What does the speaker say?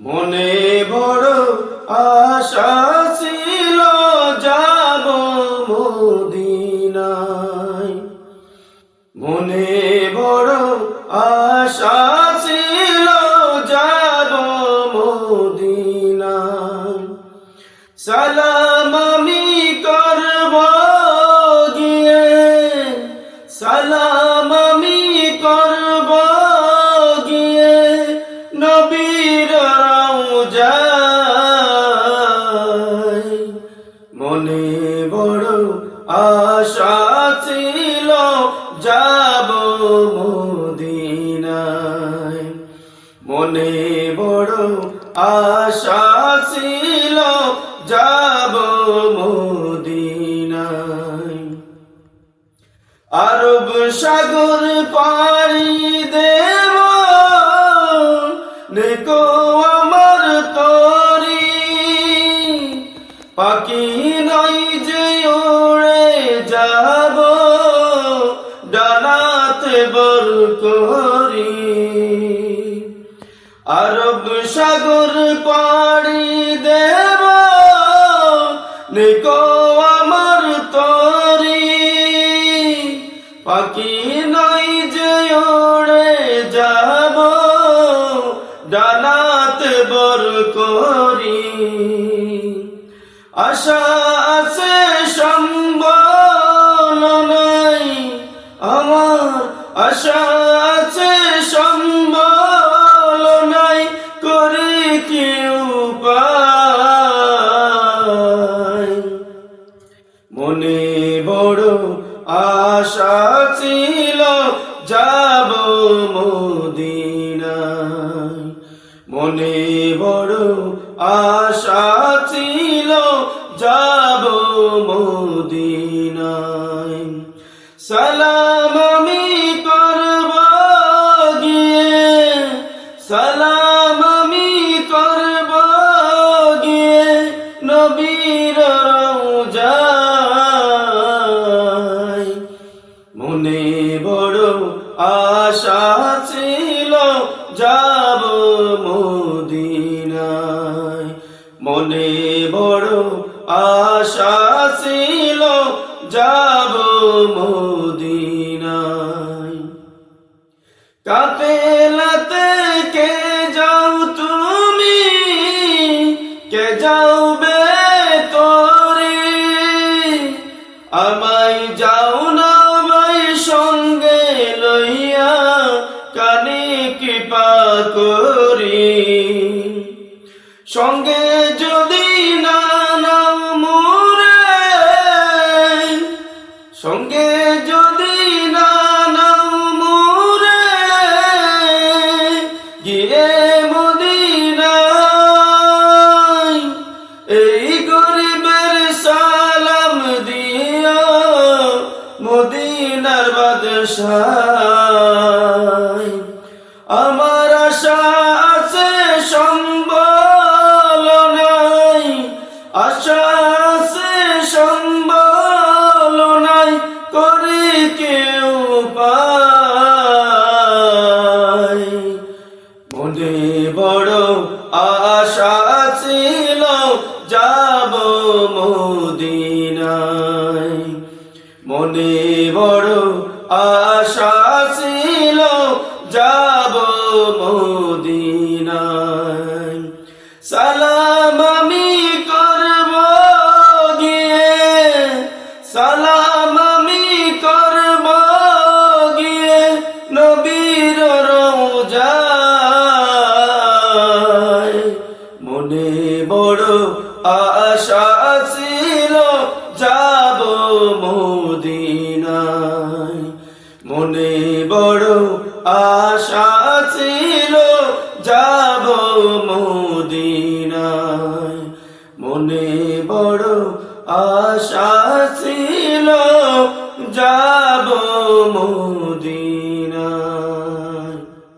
মনে বড় আশা ছিল যাব মদিনায়। মনে বড় আশা ছিল যাব মদিনায়। সালাম আমি করব গিয়ে, সালাম আমি করব গিয়ে নবীর রওজায়। মনে বড় আশা ছিল যাব মদিনায়। মনে বড় আশা ছিল যাব মদিনায়। আরব সাগর পাড়ি দেব দেখো আমার তরি, পাখি নই যে উড়ে যাব ডানাতে বর করি। আরব সাগর পাড়ি দেব দেখো আমার তরি, পাখি নই যে উড়ে যাব ডানাতে বর করি। আশা আছে সম্বল নাই আমার, আশা আছে সম্বল নাই, করে কি উপায়। মনে বড় আশা ছিল যাব মদিনায়। মনে বড় আশা ছিল যাব মদিনায়। সালাম আমি করব গিয়ে, সালাম আমি করব গিয়ে নবীর রওজায়। মনে বড় আশা ছিল যাব মদিনায়। মনে বড় আশা ছিল যাব মদিনায়। কাফেলাতে কে যাও তুমি, কে যাওবে তোরে, আমায় যাও না ভাই সঙ্গে লইয়া, কানে কৃপা করি। সঙ্গে যদি না নাও মোরে, সঙ্গে যদি না নাও মোরে, গিয়ে মদিনায় এই গরিবের সালাম দিও মদিনার বাদশায়। আমার আশা আছে সম্বল নাই, আশা আছে সম্বল নাই, করে কেউ পায়। মনে বড় আশা ছিল যাব মদিনায়। মনে বড় আশা ছিল যাব মদিনায়। সালাম আমি করব গিয়ে, সালাম আমি করব গিয়ে নবীর রওজায়। মনে বড় আশা ছিল যাব মদিনায়। মনে বড় আশা ছিল যাব মদিনায়। মনে বড় আশা ছিল যাব